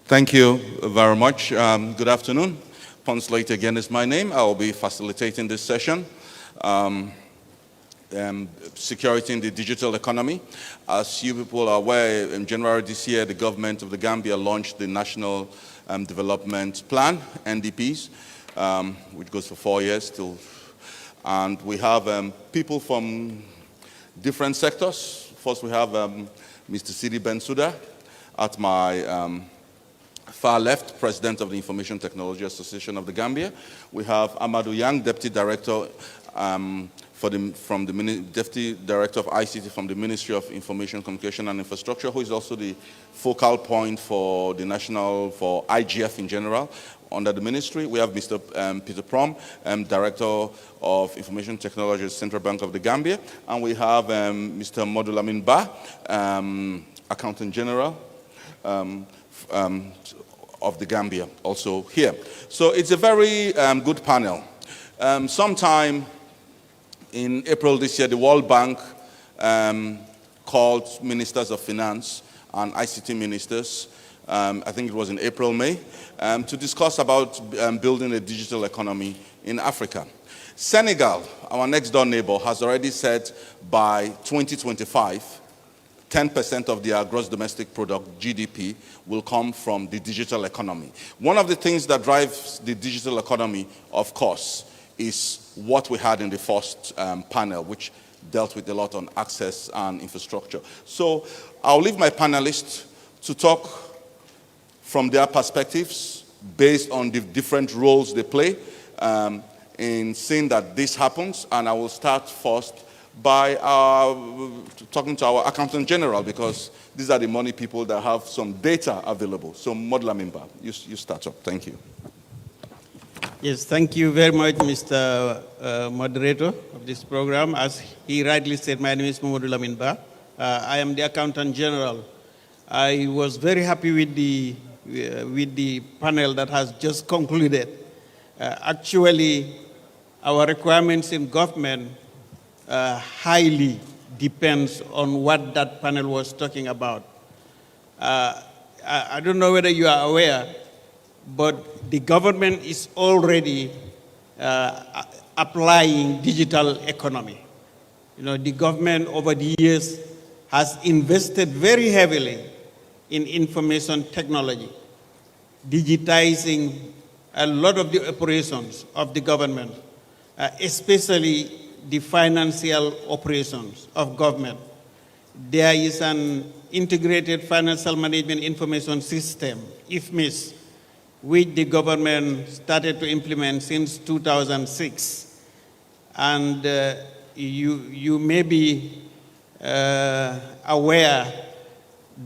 Thank you very much. Good afternoon. Pons Late again is my name. I will be facilitating this session. Security in the digital economy. As you people are aware, in January this year, the government of the Gambia launched the National Development Plan, NDPs, which goes for 4 years still. And we have people from different sectors. First, we have Mr. SEEDY BENSOUDA at my far left, President of the Information Technology Association of the Gambia. We have AMADOU, Deputy Director Deputy Director of ICT from the Ministry of Information, Communication and Infrastructure, who is also the focal point for the national, for IGF in general, under the ministry. We have Mr. Peter PROM, Director of Information Technology at Central Bank of the Gambia. And we have Mr. Modulamin Ba, Accountant General, of the Gambia, also here. So it's a very good panel. Sometime in April this year, the World Bank called ministers of finance and ICT ministers, I think it was in April, May, to discuss about building a digital economy in Africa. Senegal, our next door neighbor, has already said by 2025, 10% of their gross domestic product, GDP, will come from the digital economy. One of the things that drives the digital economy, of course, is what we had in the first panel, which dealt with a lot on access and infrastructure. So I'll leave my panelists to talk from their perspectives based on the different roles they play in seeing that this happens. And I will start first by talking to our Accountant General, because these are the money people that have some data available. So Modulamin Ba, you start up. Thank you. Yes, thank you very much, Mr. Moderator of this program. As he rightly said, my name is Modulamin Ba. I am the Accountant General. I was very happy with the panel that has just concluded. Actually, our requirements in government highly depends on what that panel was talking about. I don't know whether you are aware, but the government is already applying digital economy. You know, the government over the years has invested very heavily in information technology, digitizing a lot of the operations of the government, especially the financial operations of government. There is an integrated financial management information system, IFMIS, which the government started to implement since 2006. And you may be aware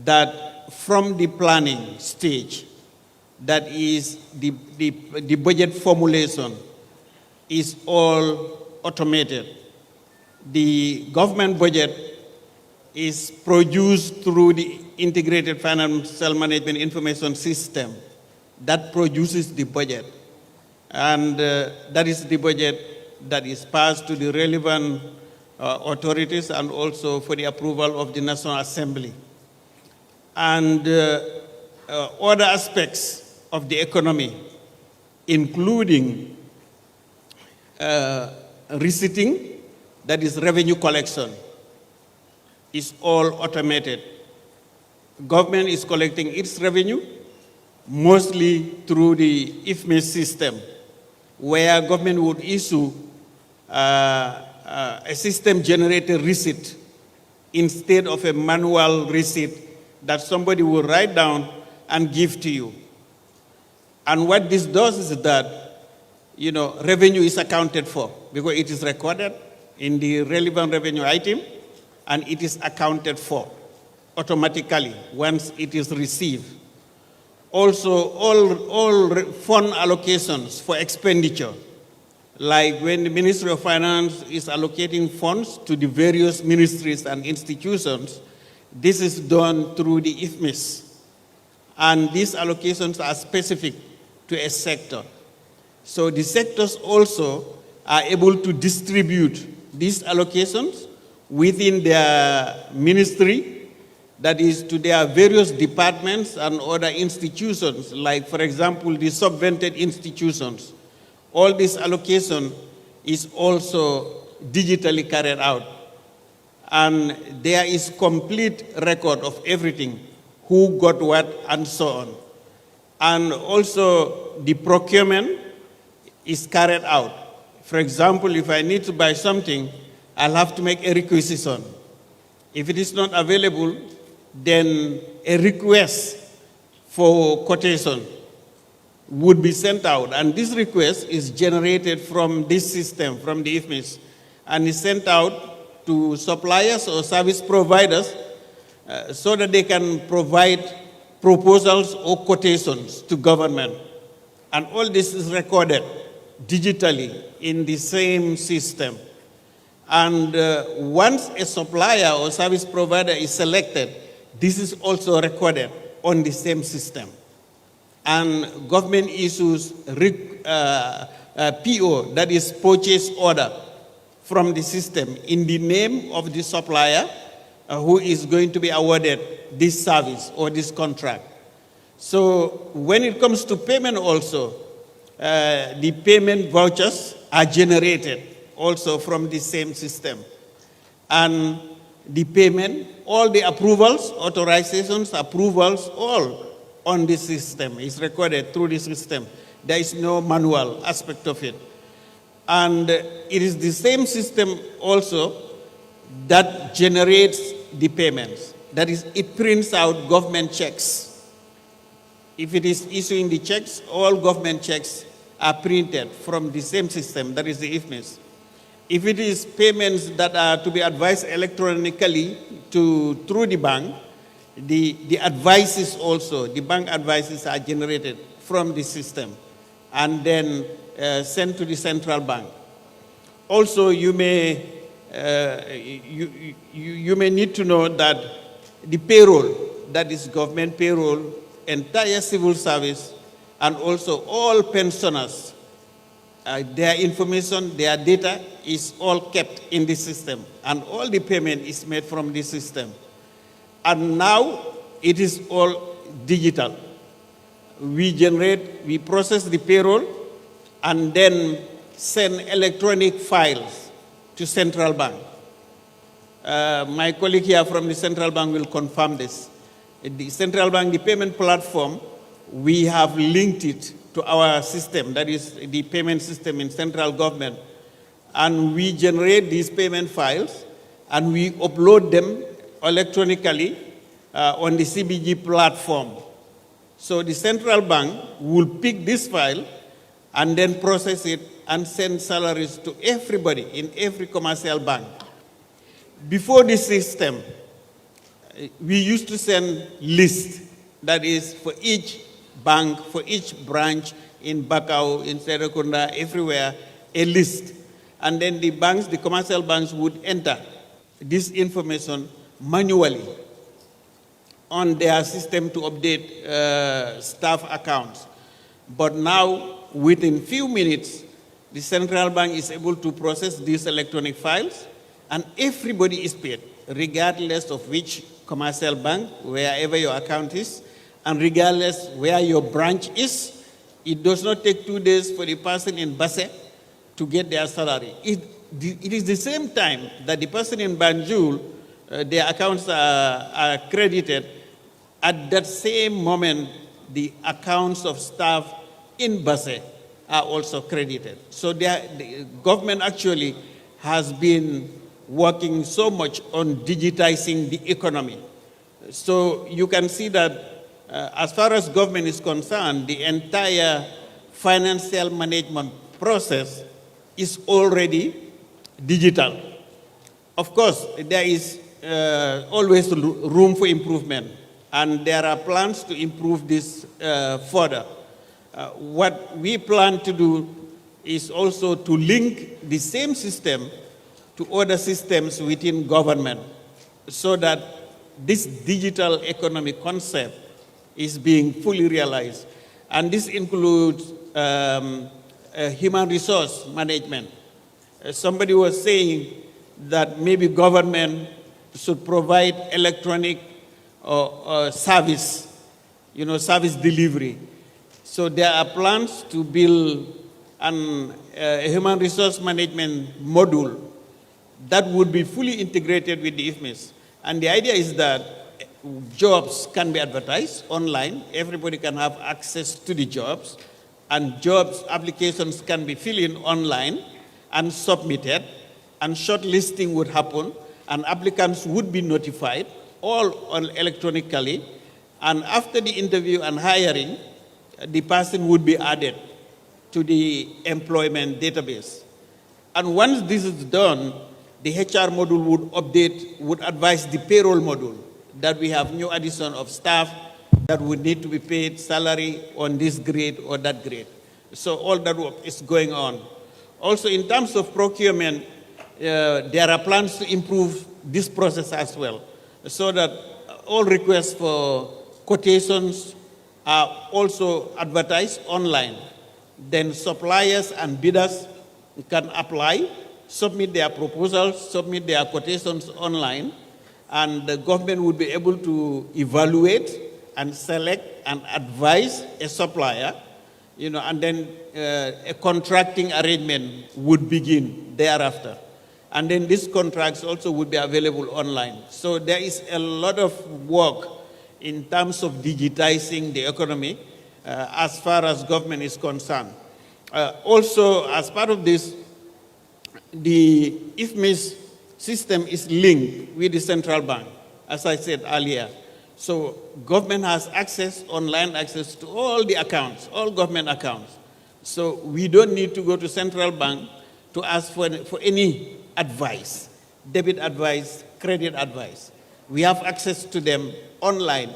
that from the planning stage, that is the budget formulation is all automated. The government budget is produced through the integrated financial management information system that produces the budget. And that is the budget that is passed to the relevant authorities and also for the approval of the National Assembly. And other aspects of the economy, including receipting, that is revenue collection, is all automated. Government is collecting its revenue mostly through the IFMIS system, where government would issue a system-generated receipt instead of a manual receipt that somebody will write down and give to you. And what this does is that, you know, revenue is accounted for because it is recorded in the relevant revenue item and it is accounted for automatically once it is received. Also, all fund allocations for expenditure, like when the Ministry of Finance is allocating funds to the various ministries and institutions, this is done through the IFMIS. And these allocations are specific to a sector. So the sectors also are able to distribute these allocations within their ministry, that is to their various departments and other institutions, like, for example, the subvented institutions. All this allocation is also digitally carried out. And there is complete record of everything, who got what, and so on. And also the procurement is carried out. For example, if I need to buy something, I'll have to make a requisition. If it is not available, then a request for quotation would be sent out. And this request is generated from this system, from the IFMIS, and is sent out to suppliers or service providers so that they can provide proposals or quotations to government. And all this is recorded digitally in the same system. And once a supplier or service provider is selected, this is also recorded on the same system. And government issues PO, that is purchase order, from the system in the name of the supplier who is going to be awarded this service or this contract. So when it comes to payment also, the payment vouchers are generated also from the same system. And the payment, all the approvals, authorizations, approvals, all on this system is recorded through the system. There is no manual aspect of it. And it is the same system also that generates the payments. That is, it prints out government checks. If it is issuing the checks, all government checks are printed from the same system, that is the IFMIS. If it is payments that are to be advised electronically through the bank, the advices also, the bank advices are generated from the system and then sent to the central bank. Also, you may need to know that the payroll, that is government payroll, entire civil service, and also all pensioners, their information, their data is all kept in the system, and all the payment is made from the system. And now it is all digital. We process the payroll and then send electronic files to central bank. My colleague here from the central bank will confirm this. The central bank, the payment platform, we have linked it to our system, that is the payment system in central government. And we generate these payment files and we upload them electronically on the CBG platform. So the central bank will pick this file and then process it and send salaries to everybody in every commercial bank. Before this system, we used to send lists, that is for each bank, for each branch in Bakau, in Serekunda, everywhere, a list. And then the banks, the commercial banks would enter this information manually on their system to update staff accounts. But now, within few minutes, the central bank is able to process these electronic files, and everybody is paid, regardless of which commercial bank, wherever your account is, and regardless where your branch is. It does not take 2 days for the person in Basse to get their salary. It is the same time that the person in Banjul, their accounts are credited. At that same moment, the accounts of staff in Basse are also credited. So the government actually has been working so much on digitizing the economy. So you can see that as far as government is concerned, the entire financial management process is already digital. Of course, there is always room for improvement, and there are plans to improve this further. What we plan to do is also to link the same system to other systems within government so that this digital economy concept is being fully realized. And this includes human resource management. Somebody was saying that maybe government should provide electronic or service, service delivery. So there are plans to build a human resource management module that would be fully integrated with the IFMIS. And the idea is that jobs can be advertised online. Everybody can have access to the jobs, and jobs applications can be filled in online and submitted, and shortlisting would happen, and applicants would be notified, all electronically, and after the interview and hiring, the person would be added to the employment database. And once this is done, the HR module would advise the payroll module that we have new addition of staff that would need to be paid salary on this grade or that grade. So all that work is going on. Also, in terms of procurement, there are plans to improve this process as well, so that all requests for quotations are also advertised online. Then suppliers and bidders can apply, submit their proposals, submit their quotations online, and the government would be able to evaluate and select and advise a supplier, and then a contracting arrangement would begin thereafter. And then these contracts also would be available online. So there is a lot of work in terms of digitizing the economy as far as government is concerned. Also, as part of this, the IFMIS system is linked with the central bank, as I said earlier. So government has access, online access to all the accounts, all government accounts. So we don't need to go to central bank to ask for any advice, debit advice, credit advice. We have access to them online.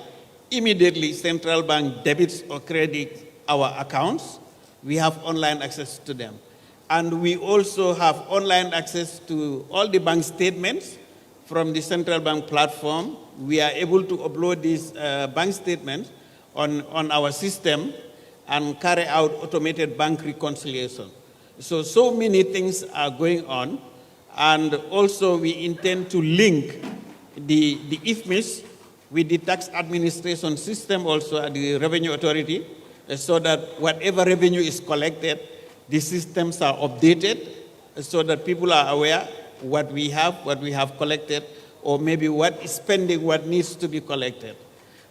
Immediately, central bank debits or credits our accounts. We have online access to them. And we also have online access to all the bank statements from the central bank platform. We are able to upload these bank statements on our system and carry out automated bank reconciliation. So many things are going on. And also we intend to link the IFMIS with the tax administration system also at the Revenue Authority, so that whatever revenue is collected, the systems are updated so that people are aware what we have collected, or maybe what is pending, what needs to be collected.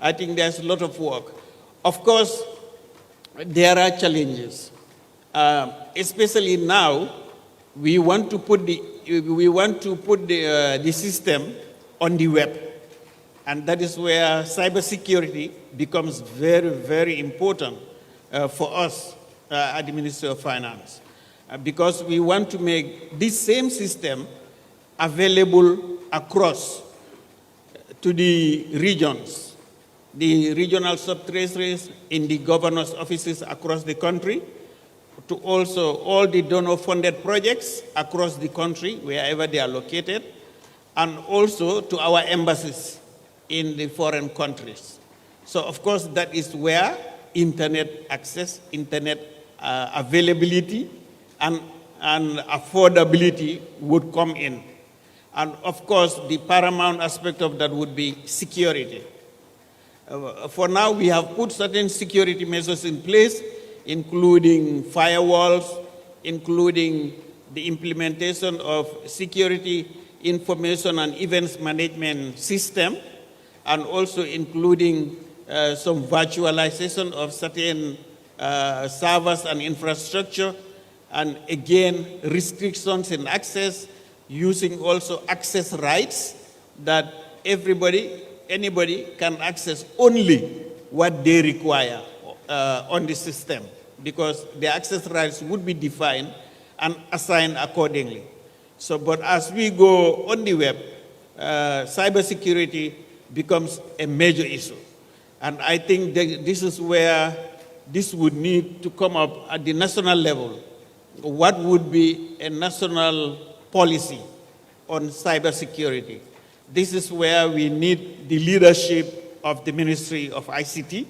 I think there's a lot of work. Of course, there are challenges. Especially now, we want to put the system on the web. And that is where cybersecurity becomes very, very important for us at the Ministry of Finance. Because we want to make this same system available across to the regions, the regional sub-treasuries in the governor's offices across the country, to also all the donor-funded projects across the country, wherever they are located, and also to our embassies in the foreign countries. So, of course, that is where internet access, internet availability, and affordability would come in. And, of course, the paramount aspect of that would be security. For now, we have put certain security measures in place, including firewalls, including the implementation of security information and events management system, and also including some virtualization of certain servers and infrastructure, and again, restrictions in access, using also access rights that anybody can access only what they require on the system, because the access rights would be defined and assigned accordingly. So, but as we go on the web, cybersecurity becomes a major issue. And I think that this is where this would need to come up at the national level. What would be a national policy on cybersecurity? This is where we need the leadership of the Ministry of ICT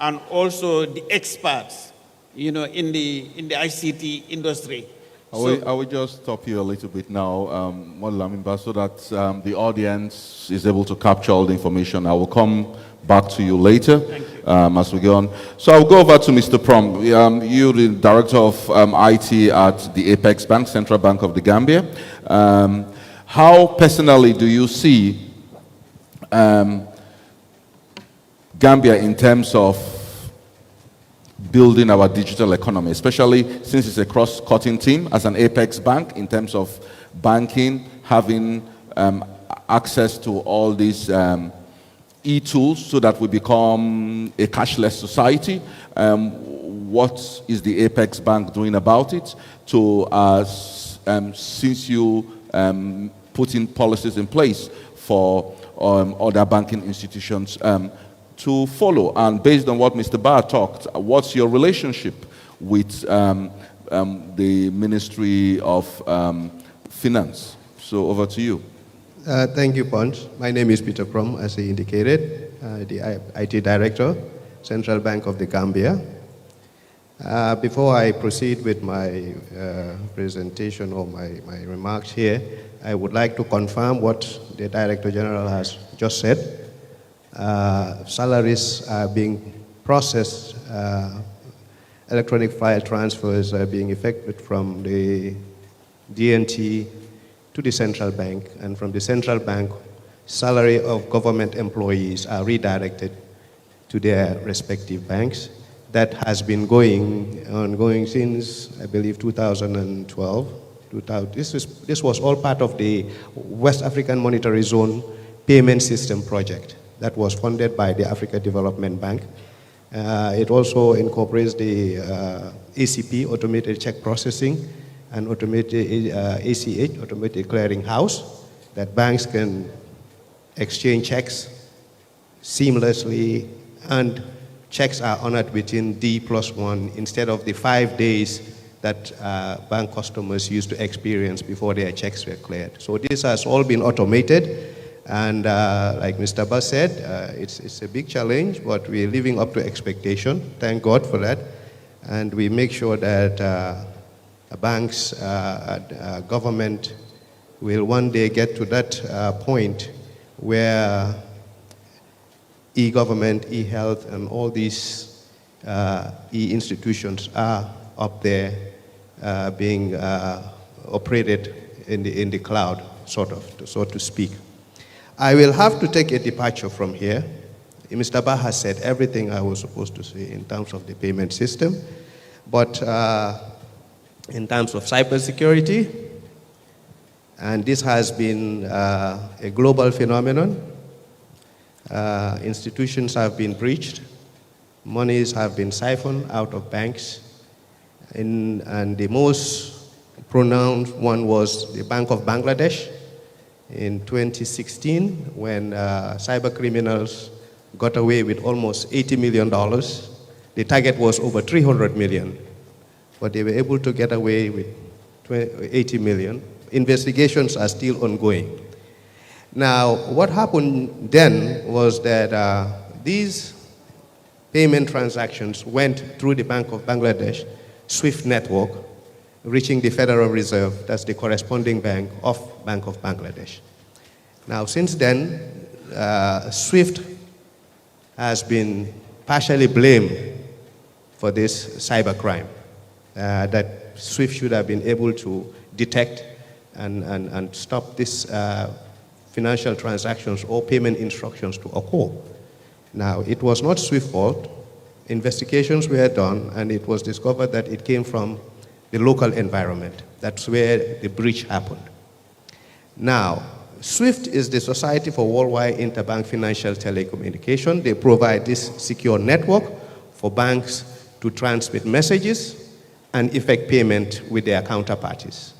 and also the experts, in the ICT industry, I will just stop you a little bit now, Molamimba, so that the audience is able to capture all the information. I will come back to you later as we go on. So I'll go over to Mr. Prom. You're the Director of IT at the Apex Bank, Central Bank of the Gambia. How personally do you see Gambia in terms of building our digital economy, especially since it's a cross-cutting team as an Apex Bank in terms of banking, having access to all these e-tools so that we become a cashless society? What is the Apex Bank doing about it since you put in policies in place for other banking institutions to follow? And based on what Mr. Barr talked, what's your relationship with the Ministry of Finance? So over to you. Thank you, Pons. My name is Peter Prom, as he indicated, the IT Director, Central Bank of the Gambia. Before I proceed with my presentation or my remarks here, I would like to confirm what the Director General has just said. Salaries are being processed, electronic file transfers are being effected from the DNT to the central bank, and from the central bank, salary of government employees are redirected to their respective banks. That has been ongoing since, I believe, 2012. This was all part of the West African Monetary Zone Payment System project that was funded by the Africa Development Bank. It also incorporates the ACP, Automated Check Processing, and automated ACH, Automated Clearing House, that banks can exchange checks seamlessly, and checks are honored within D+1 instead of the 5 days that bank customers used to experience before their checks were cleared. So this has all been automated, and like Mr. Bass said, it's a big challenge, but we're living up to expectation. Thank God for that. And we make sure that banks, government will one day get to that point where e-government, e-health, and all these e-institutions are up there being operated in the cloud, so to speak. I will have to take a departure from here. Mr. Bah has said everything I was supposed to say in terms of the payment system, but in terms of cybersecurity, and this has been a global phenomenon. Institutions have been breached, monies have been siphoned out of banks, and the most pronounced one was the Bank of Bangladesh in 2016, when cyber criminals got away with almost $80 million. The target was over 300 million, but they were able to get away with 80 million. Investigations are still ongoing. Now, what happened then was that these payment transactions went through the Bank of Bangladesh SWIFT network, reaching the Federal Reserve, that's the corresponding bank of Bank of Bangladesh. Now, since then, SWIFT has been partially blamed for this cybercrime, that SWIFT should have been able to detect and stop this financial transactions or payment instructions to occur. Now, it was not SWIFT's fault. Investigations were done, and it was discovered that it came from the local environment. That's where the breach happened. Now, SWIFT is the Society for Worldwide Interbank Financial Telecommunication. They provide this secure network for banks to transmit messages and effect payment with their counterparties.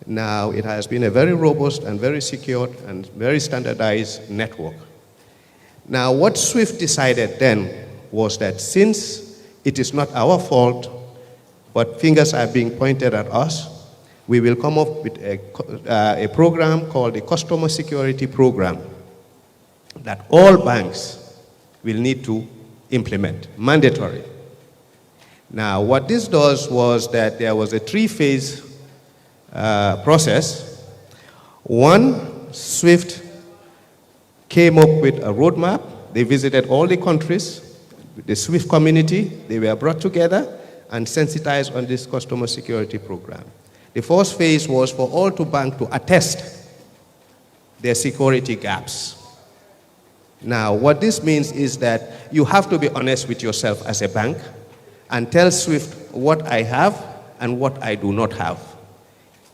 Now, it has been a very robust and very secure and very standardized network. Now, what SWIFT decided then was that since it is not our fault, but fingers are being pointed at us, we will come up with a program called the Customer Security Program that all banks will need to implement, mandatory. Now, what this does was that there was a three-phase process. One, SWIFT came up with a roadmap. They visited all the countries, the SWIFT community. They were brought together and sensitized on this customer security program. The first phase was for all banks to attest their security gaps. Now, what this means is that you have to be honest with yourself as a bank and tell SWIFT what I have and what I do not have.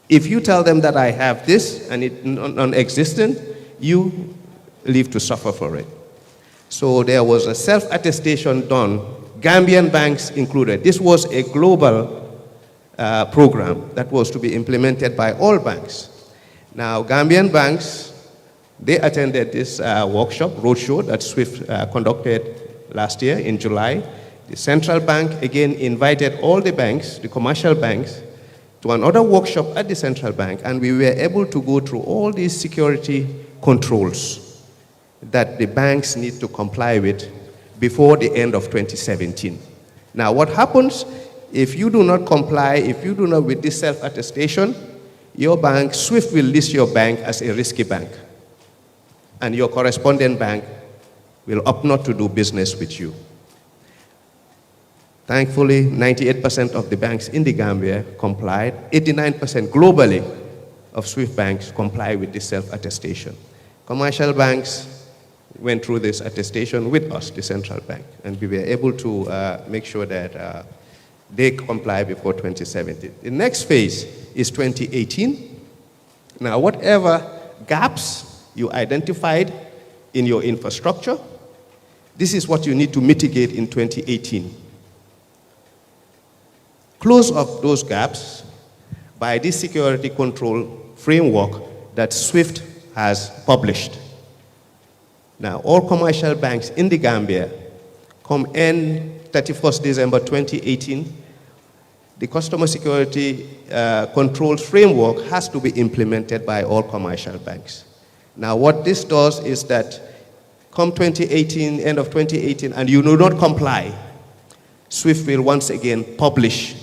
If you tell them that I have this and it's non-existent, you live to suffer for it. So there was a self-attestation done, Gambian banks included. This was a global program that was to be implemented by all banks. Now, Gambian banks, they attended this workshop, roadshow that SWIFT conducted last year in July. The central bank again invited all the banks, the commercial banks, to another workshop at the central bank, and we were able to go through all these security controls that the banks need to comply with before the end of 2017. Now, what happens if you do not comply, if you do not with this self-attestation, your bank, SWIFT will list your bank as a risky bank, and your correspondent bank will opt not to do business with you. Thankfully, 98% of the banks in the Gambia complied. 89% globally of SWIFT banks comply with this self-attestation. Commercial banks went through this attestation with us, the central bank, and we were able to make sure that they comply before 2017. The next phase is 2018. Now, whatever gaps you identified in your infrastructure, this is what you need to mitigate in 2018. Close up those gaps by this security control framework that SWIFT has published. Now, all commercial banks in the Gambia, come end 31st December 2018, the customer security controls framework has to be implemented by all commercial banks. Now, what this does is that come 2018, end of 2018, and you do not comply, SWIFT will once again publish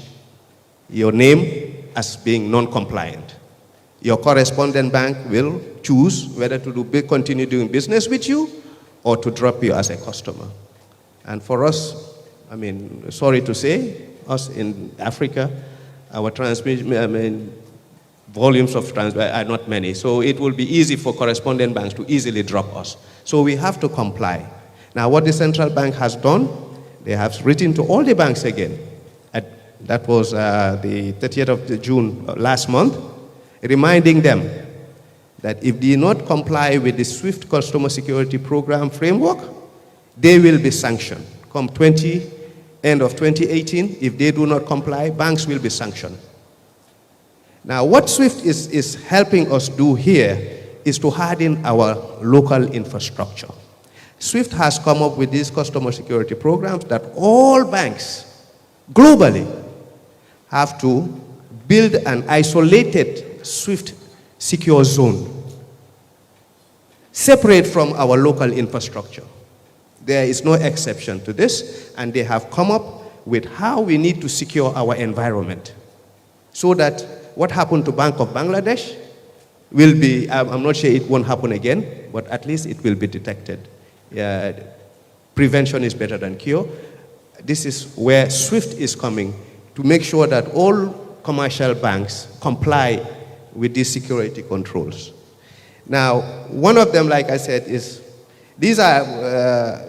your name as being non-compliant. Your correspondent bank will choose whether to continue doing business with you or to drop you as a customer. And for us, I mean, sorry to say, us in Africa, our transmission, volumes of transfer are not many. So it will be easy for correspondent banks to easily drop us. So we have to comply. Now, what the central bank has done, they have written to all the banks again. That was the 30th of June last month, reminding them that if they do not comply with the SWIFT Customer Security Program framework, they will be sanctioned. Come end of 2018, if they do not comply, banks will be sanctioned. Now, what SWIFT is helping us do here is to harden our local infrastructure. SWIFT has come up with these customer security programs that all banks globally have to build an isolated SWIFT secure zone, separate from our local infrastructure. There is no exception to this, and they have come up with how we need to secure our environment so that what happened to Bank of Bangladesh will be, I'm not sure it won't happen again, but at least it will be detected. Prevention is better than cure. This is where SWIFT is coming to make sure that all commercial banks comply with these security controls. Now, one of them, like I said, is these are,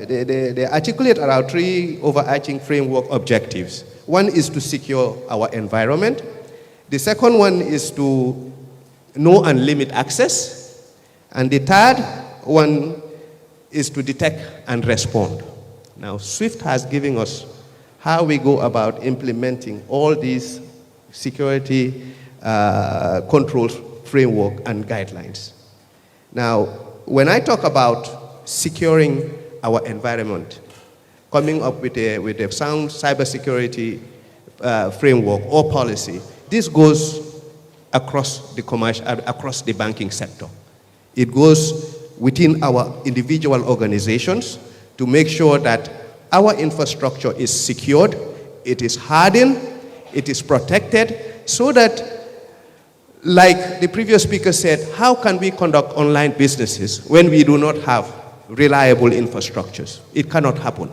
they articulate around three overarching framework objectives. One is to secure our environment. The second one is to know and limit access. And the third one is to detect and respond. Now, SWIFT has given us how we go about implementing all these security controls framework and guidelines. Now, when I talk about securing our environment, coming up with a sound cybersecurity framework or policy, this goes across the commercial, across the banking sector. It goes within our individual organizations to make sure that our infrastructure is secured, it is hardened, it is protected, so that like the previous speaker said, how can we conduct online businesses when we do not have reliable infrastructures? It cannot happen.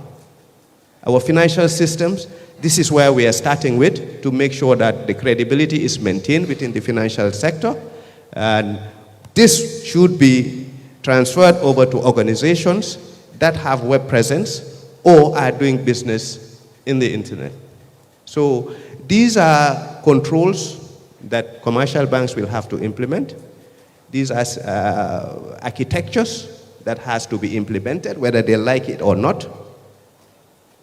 Our financial systems, this is where we are starting with to make sure that the credibility is maintained within the financial sector. And this should be transferred over to organizations that have web presence or are doing business in the internet. So these are controls that commercial banks will have to implement. These are architectures that has to be implemented, whether they like it or not.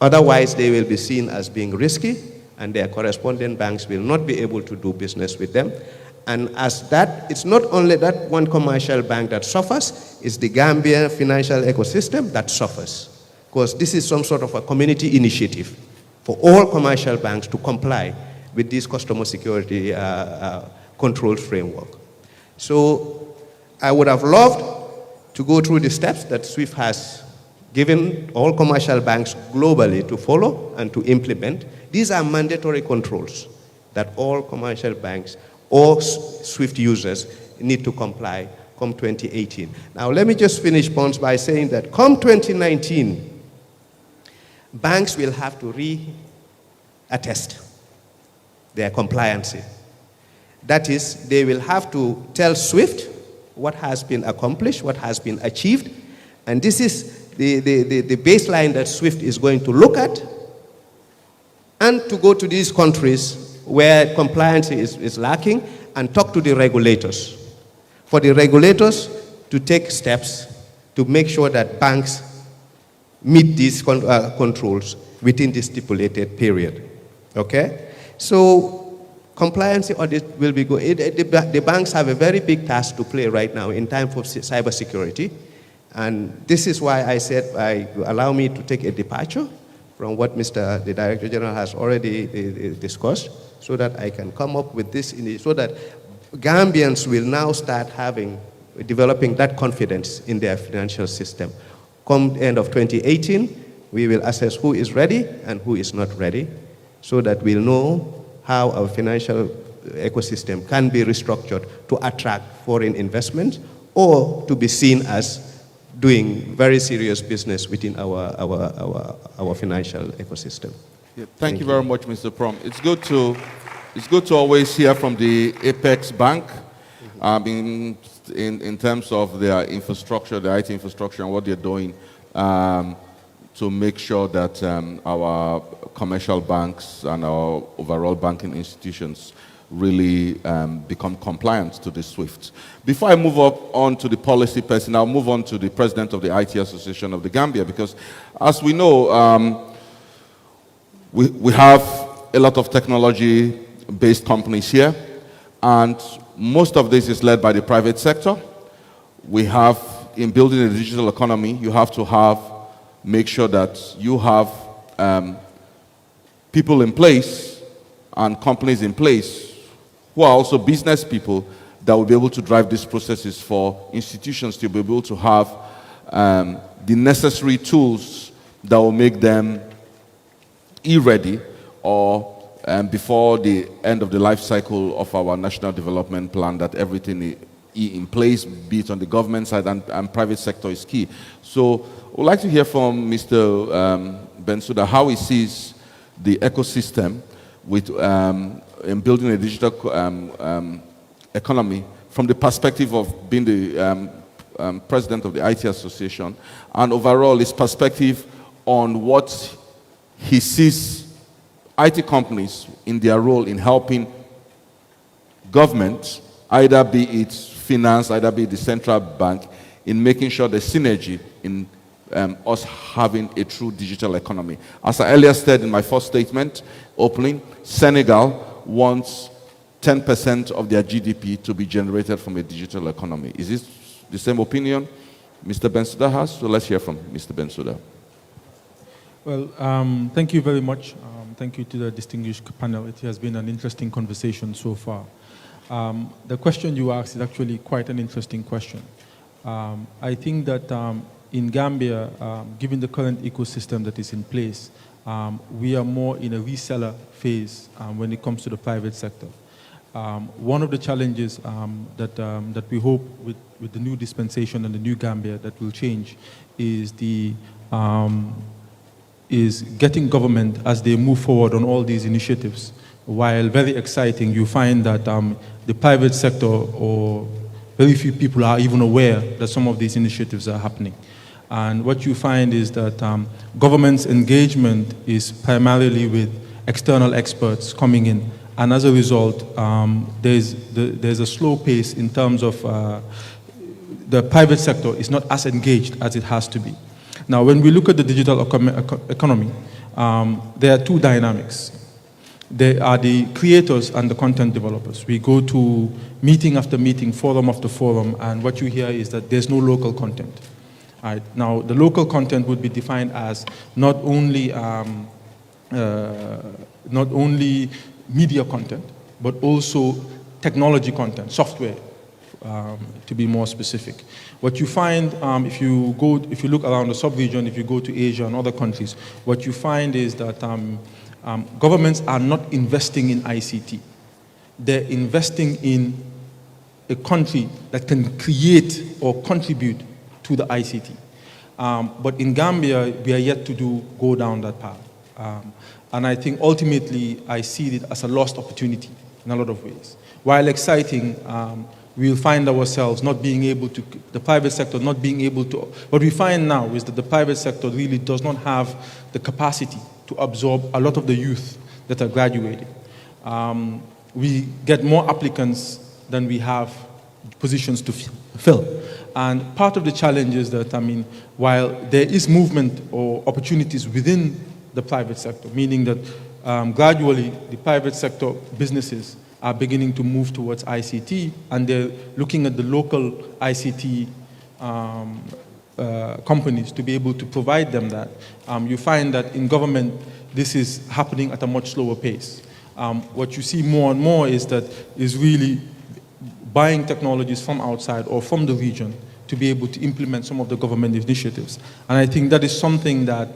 Otherwise, they will be seen as being risky, and their correspondent banks will not be able to do business with them. And as that, it's not only that one commercial bank that suffers, it's the Gambia financial ecosystem that suffers. Because this is some sort of a community initiative for all commercial banks to comply with this customer security control framework. So I would have loved to go through the steps that SWIFT has given all commercial banks globally to follow and to implement. These are mandatory controls that all commercial banks or SWIFT users need to comply come 2018. Now let me just finish points by saying that come 2019, banks will have to re-attest their compliance. That is, they will have to tell SWIFT what has been accomplished, what has been achieved, and this is the baseline that SWIFT is going to look at, and to go to these countries where compliance is lacking and talk to the regulators. For the regulators to take steps to make sure that banks meet these controls within the stipulated period. Okay? So compliance audit will be good. The banks have a very big task to play right now in time for cybersecurity. And this is why I said, allow me to take a departure from what the Director General has already discussed, so that I can come up with this, so that Gambians will now start developing that confidence in their financial system. Come the end of 2018, we will assess who is ready and who is not ready, so that we'll know how our financial ecosystem can be restructured to attract foreign investment or to be seen as doing very serious business within our financial ecosystem. Yeah, thank you very much, Mr. Prom. It's good to always hear from the Apex Bank in terms of their infrastructure, the IT infrastructure, and what they're doing to make sure that our commercial banks and our overall banking institutions really become compliant to the SWIFT. Before I move on to the policy person, I'll move on to the president of the IT Association of the Gambia, because as we know, we have a lot of technology-based companies here, and most of this is led by the private sector. We have, in building a digital economy, you have to make sure that you have people in place and companies in place who are also business people that will be able to drive these processes for institutions to be able to have the necessary tools that will make them e-ready or before the end of the life cycle of our national development plan, that everything is in place, be it on the government side and private sector is key. So I would like to hear from Mr. BENSOUDA how he sees the ecosystem with in building a digital economy from the perspective of being the president of the IT Association, and overall his perspective on what he sees IT companies in their role in helping government, either be it finance, either be it the central bank, in making sure the synergy in us having a true digital economy. As I earlier said in my first statement, opening, Senegal wants 10% of their GDP to be generated from a digital economy. Is this the same opinion Mr. BENSOUDA has? So let's hear from Mr. BENSOUDA. Well, thank you very much. Thank you to the distinguished panel. It has been an interesting conversation so far. The question you asked is actually quite an interesting question. I think that in Gambia, given the current ecosystem that is in place, we are more in a reseller phase when it comes to the private sector. One of the challenges that we hope with the new dispensation and the new Gambia that will change is is getting government as they move forward on all these initiatives. While very exciting, you find that the private sector or very few people are even aware that some of these initiatives are happening. And what you find is that government's engagement is primarily with external experts coming in. And as a result, there's a slow pace in terms of the private sector is not as engaged as it has to be. Now, when we look at the digital economy, there are two dynamics. There are the creators and the content developers. We go to meeting after meeting, forum after forum, and what you hear is that there's no local content. Right. Now, the local content would be defined as not only media content, but also technology content, software, to be more specific. What you find, if you look around the sub-region, if you go to Asia and other countries, what you find is that governments are not investing in ICT. They're investing in a country that can create or contribute to the ICT. But in Gambia, we are yet to go down that path. And I think ultimately, I see it as a lost opportunity in a lot of ways. While exciting, we'll find ourselves not being able to, the private sector not being able to, what we find now is that the private sector really does not have the capacity to absorb a lot of the youth that are graduating. We get more applicants than we have positions to fill. And part of the challenge is that, while there is movement or opportunities within the private sector, meaning that gradually the private sector businesses are beginning to move towards ICT, and they're looking at the local ICT companies to be able to provide them that. You find that in government, this is happening at a much slower pace. What you see more and more is really buying technologies from outside or from the region to be able to implement some of the government initiatives. And I think that is something that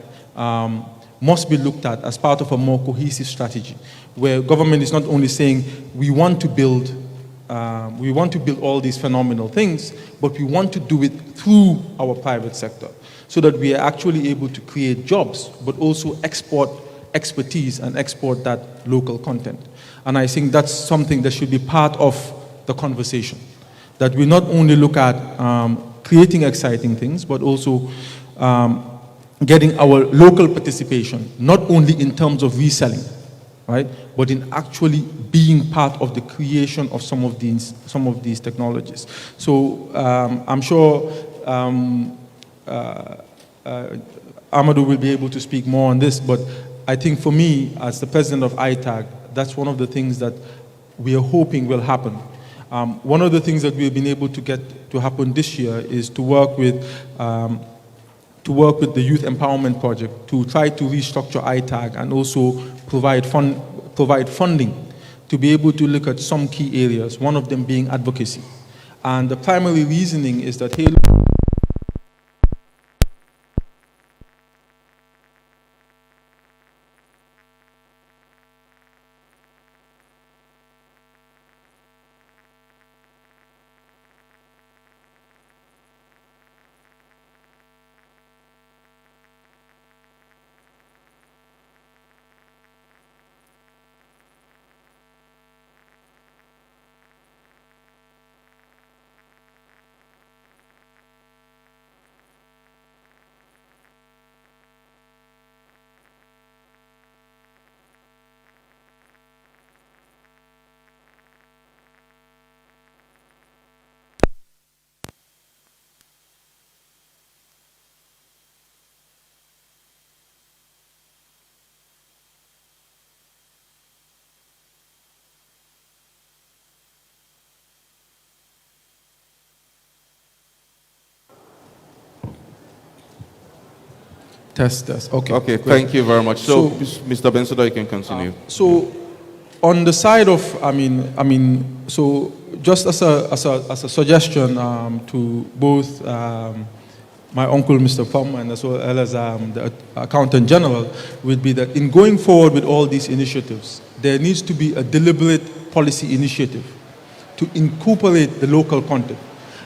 must be looked at as part of a more cohesive strategy, where government is not only saying we want to build all these phenomenal things, but we want to do it through our private sector, so that we are actually able to create jobs, but also export expertise and export that local content. And I think that's something that should be part of the conversation, that we not only look at creating exciting things, but also getting our local participation, not only in terms of reselling, right, but in actually being part of the creation of some of these technologies. So I'm sure AMADOU will be able to speak more on this, but I think for me, as the president of ITAG, that's one of the things that we are hoping will happen. One of the things that we've been able to get to happen this year is to work with the Youth Empowerment Project to try to restructure ITAG and also provide funding to be able to look at some key areas, one of them being advocacy. And the primary reasoning is that, hey, Test. Okay. Okay, great. Thank you very much. So Mr. BENSOUDA, you can continue. So on the side of, so just as a suggestion to both my uncle, Mr. PROM, and as well as the Accountant General, would be that in going forward with all these initiatives, there needs to be a deliberate policy initiative to incorporate the local content.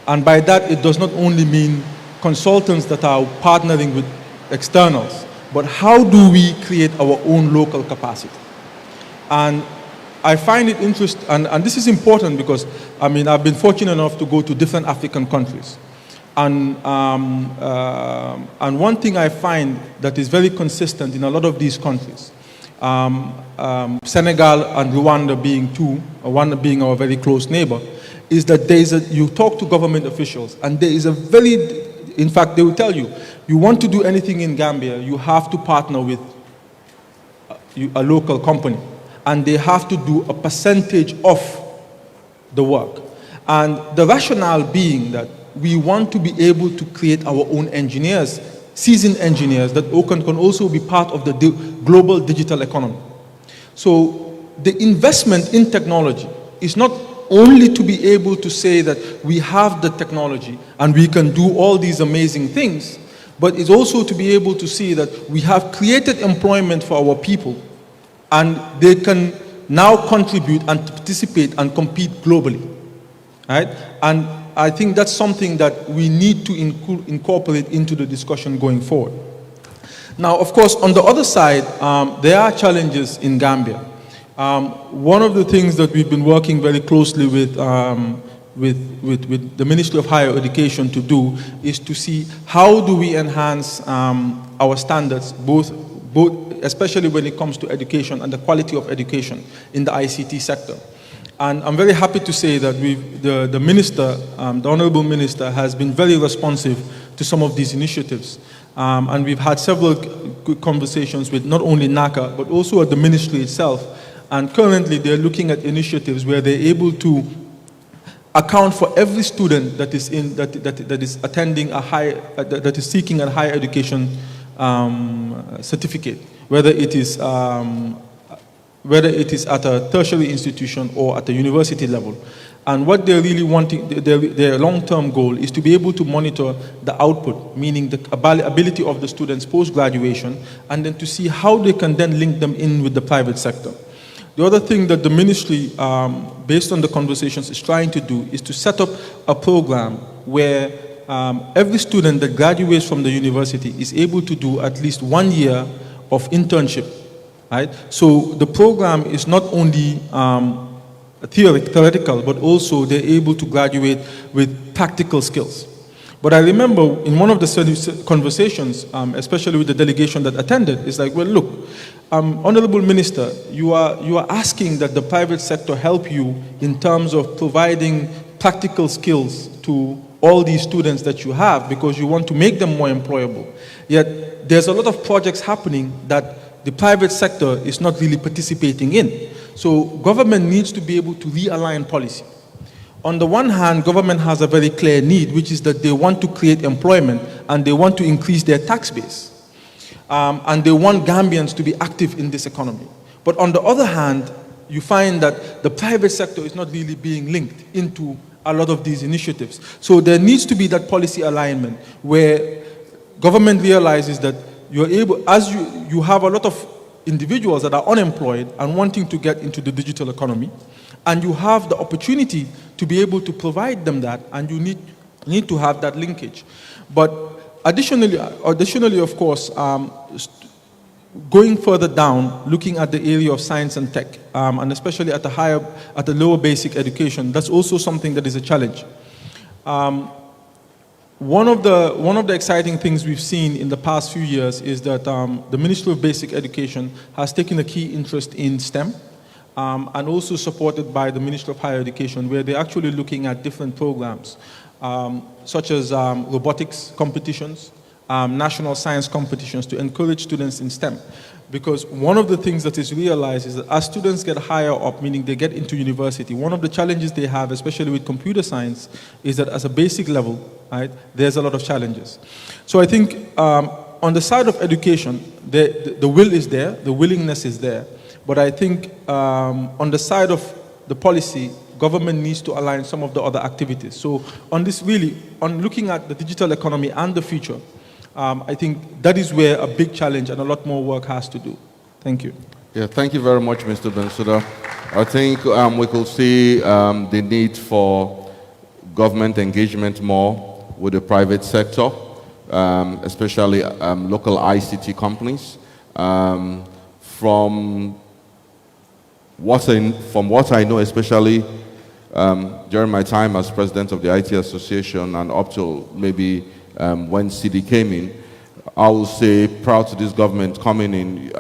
And by that, it does not only mean consultants that are partnering with externals, but how do we create our own local capacity? And I find it interesting, and this is important because, I mean, I've been fortunate enough to go to different African countries. And one thing I find that is very consistent in a lot of these countries, Senegal and Rwanda being two, Rwanda being our very close neighbor, is that you talk to government officials and there is a in fact, they will tell you, you want to do anything in Gambia, you have to partner with a local company. And they have to do a percentage of the work. And the rationale being that we want to be able to create our own engineers, seasoned engineers that can also be part of the global digital economy. So the investment in technology is not only to be able to say that we have the technology and we can do all these amazing things, but it's also to be able to see that we have created employment for our people and they can now contribute and participate and compete globally, right? And I think that's something that we need to incorporate into the discussion going forward. Now, of course, on the other side, there are challenges in Gambia. One of the things that we've been working very closely with the Ministry of Higher Education to do is to see how do we enhance our standards, both especially when it comes to education and the quality of education in the ICT sector. And I'm very happy to say that the minister, the Honorable Minister, has been very responsive to some of these initiatives. And we've had several good conversations with not only NACA, but also at the ministry itself. And currently they're looking at initiatives where they're able to account for every student that is attending that is seeking a higher education certificate, whether it is at a tertiary institution or at a university level. And what they're really wanting, their long-term goal is to be able to monitor the output, meaning the ability of the students post-graduation, and then to see how they can then link them in with the private sector. The other thing that the ministry, based on the conversations, is trying to do is to set up a program where every student that graduates from the university is able to do at least 1 year of internship, right? So the program is not only theoretical, but also they're able to graduate with practical skills. But I remember in one of the conversations, especially with the delegation that attended, it's like, well, look, Honorable Minister, you are asking that the private sector help you in terms of providing practical skills to all these students that you have because you want to make them more employable. Yet there's a lot of projects happening that the private sector is not really participating in. So government needs to be able to realign policy. On the one hand, government has a very clear need, which is that they want to create employment and they want to increase their tax base. And they want Gambians to be active in this economy. But on the other hand, you find that the private sector is not really being linked into a lot of these initiatives. So there needs to be that policy alignment where government realizes that you're able, as you have a lot of individuals that are unemployed and wanting to get into the digital economy, and you have the opportunity to be able to provide them that, and you need to have that linkage. But additionally, of course, going further down, looking at the area of science and tech, and especially at the lower basic education, that's also something that is a challenge. One of the exciting things we've seen in the past few years is that the Ministry of Basic Education has taken a key interest in STEM, and also supported by the Ministry of Higher Education, where they're actually looking at different programs, such as robotics competitions, national science competitions to encourage students in STEM. Because one of the things that is realized is that as students get higher up, meaning they get into university, one of the challenges they have, especially with computer science, is that as a basic level, right, there's a lot of challenges. So I think on the side of education, the will is there, the willingness is there, but I think on the side of the policy, government needs to align some of the other activities. So on this really, on looking at the digital economy and the future, I think that is where a big challenge and a lot more work has to do. Thank you. Yeah, thank you very much, Mr. BENSOUDA. I think we could see the need for government engagement more with the private sector, especially local ICT companies. From what I know, especially during my time as president of the IT Association and up till maybe when SEEDY came in, I will say proud to this government coming in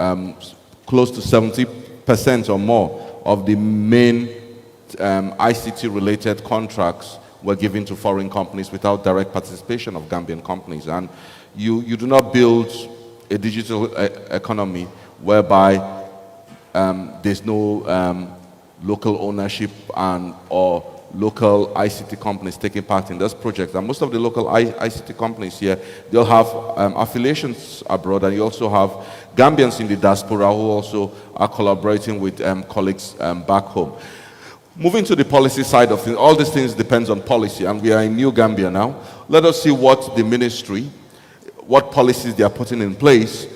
close to 70% or more of the main ICT-related contracts were given to foreign companies without direct participation of Gambian companies. And you do not build a digital economy whereby there's no local ownership or local ICT companies taking part in this project. And most of the local ICT companies here, they'll have affiliations abroad, and you also have Gambians in the diaspora who also are collaborating with colleagues back home. Moving to the policy side of things, all these things depends on policy, and we are in New Gambia now. Let us see what the ministry, what policies they are putting in place.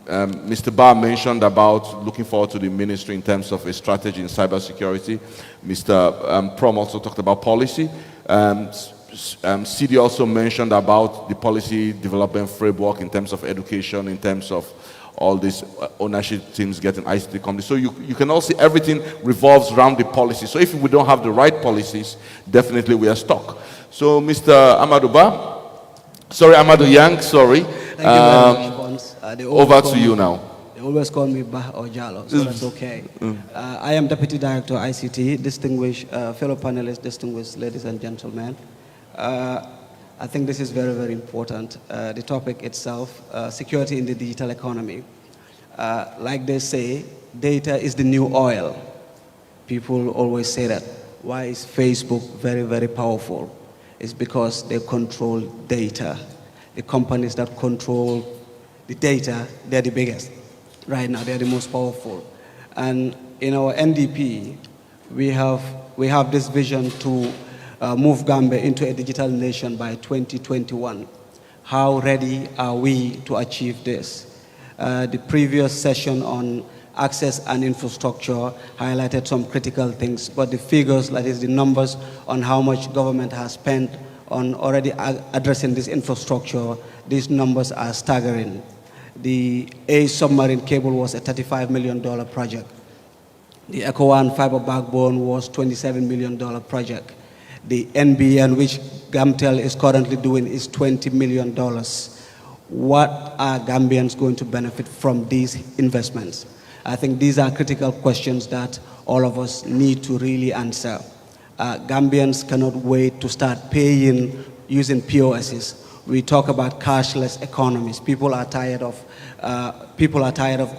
Mr. Barr mentioned about looking forward to the ministry in terms of a strategy in cybersecurity. Mr. PROM also talked about policy. SEEDY also mentioned about the policy development framework in terms of education, in terms of all these ownership teams getting ICT companies. So you can all see everything revolves around the policy. So if we don't have the right policies, definitely we are stuck. So Mr. AMADOU Yang, sorry. Thank you very much, Bons. Over to you now. They always call me Bah or Jalo, so that's okay. I am Deputy Director ICT, distinguished fellow panelists, distinguished ladies and gentlemen. I think this is very, very important. The topic itself, security in the digital economy. Like they say, data is the new oil. People always say that. Why is Facebook very, very powerful? It's because they control data. The companies that control the data, they're the biggest. Right now, they're the most powerful. And in our NDP, we have this vision to move Gambia into a digital nation by 2021. How ready are we to achieve this? The previous session on access and infrastructure highlighted some critical things, but the figures, that is the numbers on how much government has spent on already addressing this infrastructure, these numbers are staggering. The A submarine cable was a $35 million project. The ECO1 fiber backbone was $27 million project. The NBN, which Gamtel is currently doing, is $20 million. What are Gambians going to benefit from these investments? I think these are critical questions that all of us need to really answer. Gambians cannot wait to start paying using POSs. We talk about cashless economies. People are tired of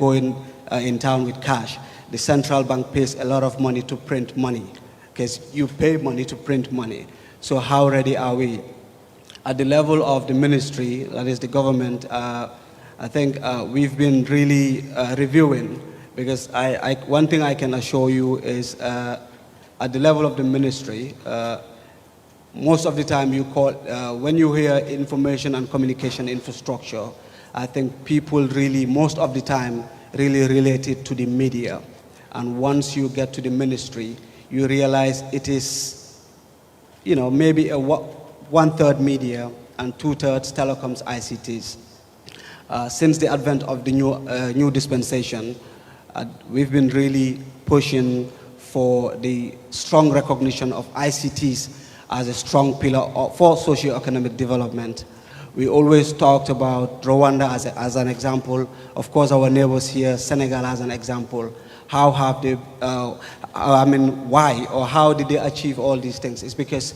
going in town with cash. The central bank pays a lot of money to print money, because you pay money to print money. So how ready are we? At the level of the ministry, that is the government, I think we've been really reviewing, because one thing I can assure you is at the level of the ministry, most of the time you call, when you hear information and communication infrastructure, I think people really, most of the time, really relate it to the media. And once you get to the ministry, you realize it is, maybe a 1/3 media and 2/3 telecoms ICTs. Since the advent of the new dispensation, we've been really pushing for the strong recognition of ICTs as a strong pillar for socio-economic development. We always talked about Rwanda as an example. Of course, our neighbors here, Senegal as an example. How have they, why or how did they achieve all these things? It's because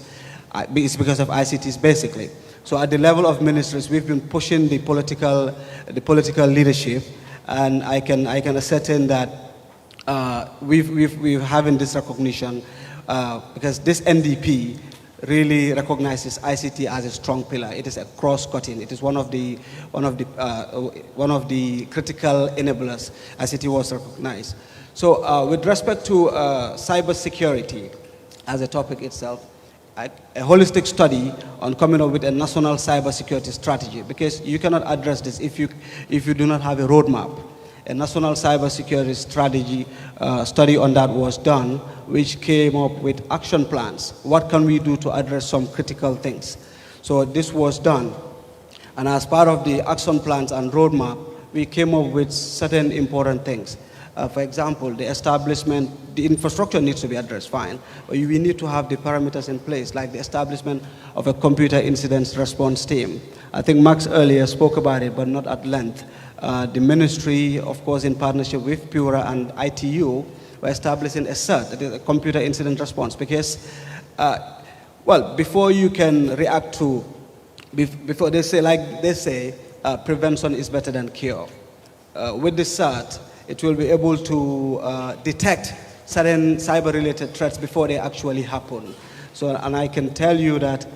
of ICTs, basically. So at the level of ministries, we've been pushing the political leadership, and I can ascertain that we're having this recognition because this NDP really recognizes ICT as a strong pillar. It is a cross-cutting. It is one of the critical enablers. ICT was recognized. So with respect to cybersecurity as a topic itself, a holistic study on coming up with a national cybersecurity strategy, because you cannot address this if you do not have a roadmap. a national cybersecurity strategy study on that was done, which came up with action plans. What can we do to address some critical things? So this was done. And as part of the action plans and roadmap, we came up with certain important things. For example, the establishment, the infrastructure needs to be addressed, fine, but we need to have the parameters in place, like the establishment of a computer incident response team. I think Max earlier spoke about it, but not at length. The ministry, of course, in partnership with PURA and ITU, were establishing a CERT, that is a computer incident response, because, well, before you can react to, before they say, like they say, prevention is better than cure. With the CERT, it will be able to detect certain cyber-related threats before they actually happen. So, and I can tell you that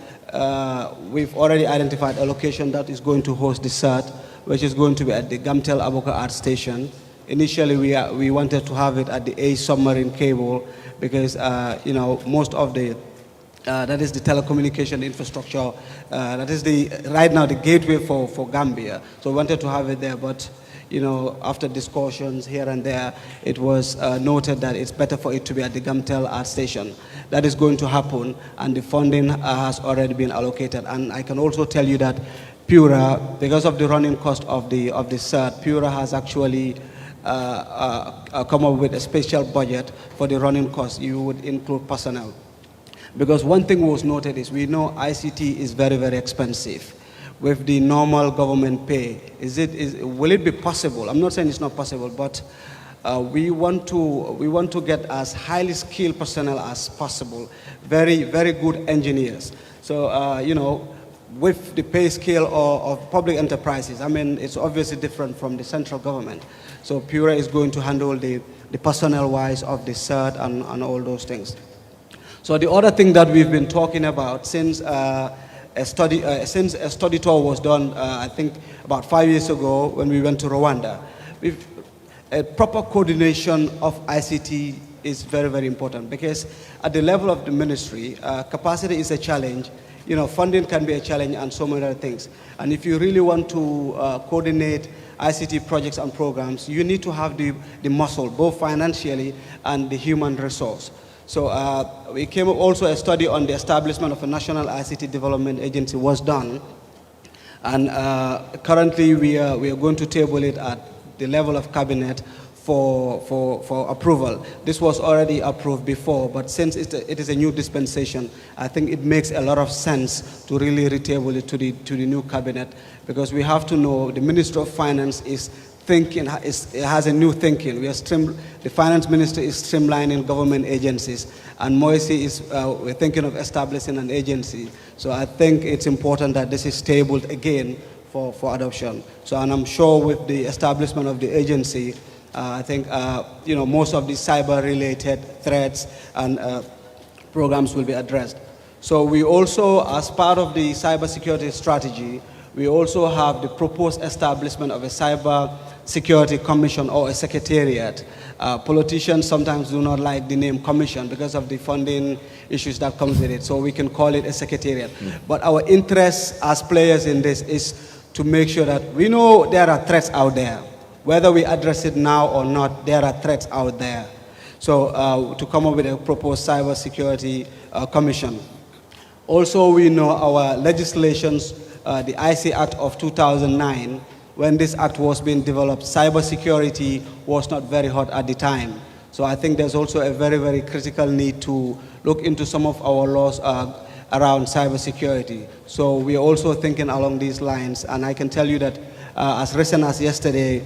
we've already identified a location that is going to host the CERT, which is going to be at the Gamtel Aboka Art Station. Initially, we wanted to have it at the A submarine cable because, you know, most of the, that is the telecommunication infrastructure, that is right now the gateway for Gambia. So we wanted to have it there, but you know, after discussions here and there, it was noted that it's better for it to be at the Gamtel Art Station. That is going to happen, and the funding has already been allocated. And I can also tell you that PURA, because of the running cost of the CERT, PURA has actually come up with a special budget for the running costs. You would include personnel. Because one thing was noted is we know ICT is very, very expensive. With the normal government pay, will it be possible? I'm not saying it's not possible, but we want to get as highly skilled personnel as possible, very, very good engineers. So, you know, with the pay scale of public enterprises, I mean, it's obviously different from the central government. So PURA is going to handle the personnel-wise of the CERT and all those things. So the other thing that we've been talking about since a study tour was done, I think about 5 years ago when we went to Rwanda. A proper coordination of ICT is very, very important because at the level of the ministry, capacity is a challenge. You know, funding can be a challenge and so many other things. And if you really want to coordinate ICT projects and programs, you need to have the muscle, both financially and the human resource. So we came up also a study on the establishment of a national ICT development agency was done. And currently we are going to table it at the level of cabinet for approval. This was already approved before, but since it is a new dispensation, I think it makes a lot of sense to really retable it to the new cabinet, because we have to know the Minister of Finance is thinking, it has a new thinking. The finance minister is streamlining government agencies, and MOICI is we're thinking of establishing an agency. So I think it's important that this is tabled again for adoption. So, and I'm sure with the establishment of the agency, I think you know, most of the cyber-related threats and programs will be addressed. So we also, as part of the cybersecurity strategy, we also have the proposed establishment of a cyber security commission or a secretariat. Politicians sometimes do not like the name commission because of the funding issues that comes with it, so we can call it a secretariat. But our interest as players in this is to make sure that we know there are threats out there. Whether we address it now or not, there are threats out there. So to come up with a proposed cyber security commission. Also, we know our legislations, the IC Act of 2009, when this act was being developed, cybersecurity was not very hot at the time. So I think there's also a very, very critical need to look into some of our laws around cybersecurity. So we are also thinking along these lines, and I can tell you that as recent as yesterday,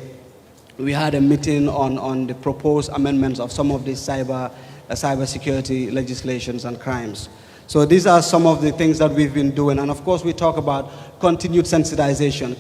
we had a meeting on the proposed amendments of some of these cybersecurity legislations and crimes. So these are some of the things that we've been doing. And of course, we talk about continued sensitization.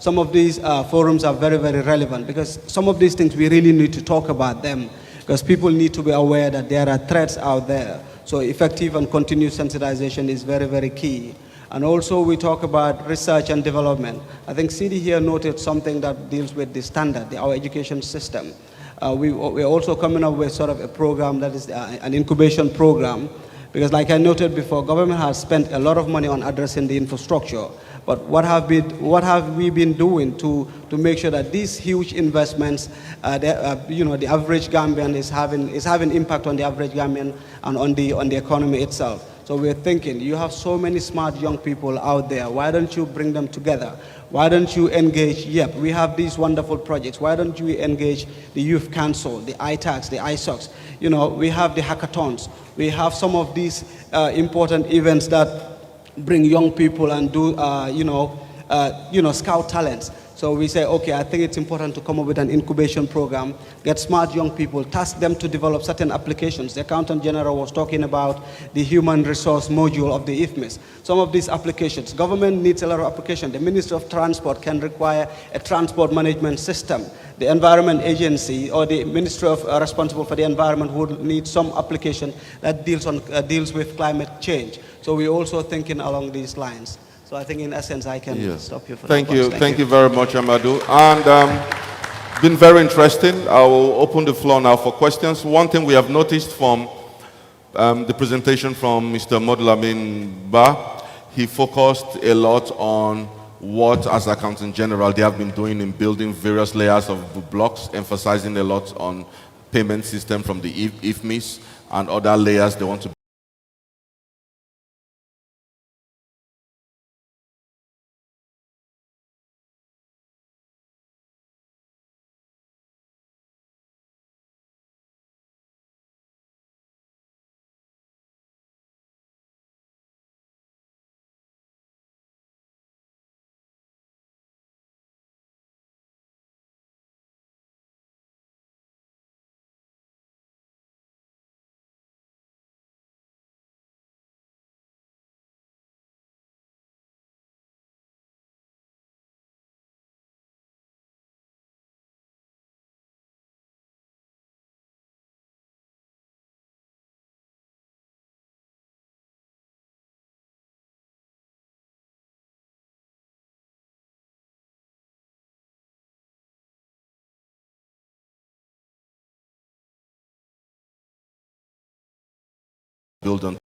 Some of these forums are very, very relevant because some of these things we really need to talk about them because people need to be aware that there are threats out there. So effective and continued sensitization is very, very key. And also we talk about research and development. I think SEEDY here noted something that deals with the standard, our education system. We're also coming up with sort of a program that is an incubation program. Because like I noted before, government has spent a lot of money on addressing the infrastructure, But what have we been doing to make sure that these huge investments, the average Gambian is having impact on the average Gambian and on the economy itself? So we're thinking, you have so many smart young people out there. Why don't you bring them together? Why don't you engage? Yep, we have these wonderful projects. Why don't you engage the Youth Council, the ITAGs, the ISOCs? We have the hackathons. We have some of these important events that bring young people and do, scout talents. So we say, okay, I think it's important to come up with an incubation program, get smart young people, task them to develop certain applications. The Accountant General was talking about the human resource module of the IFMIS. Some of these applications, government needs a lot of applications. The Ministry of Transport can require a transport management system. The Environment Agency or the Ministry of responsible for the environment would need some application that deals with climate change. So we're also thinking along these lines. So I think in essence I can stop you for Thank you. Thank you very much, AMADOU. And been very interesting. I will open the floor now for questions. One thing we have noticed from the presentation from Mr. Modulamin Ba, he focused a lot on what, as Accountant General, they have been doing in building various layers of blocks, emphasizing a lot on payment system from the IFMIS and other layers they want to build on.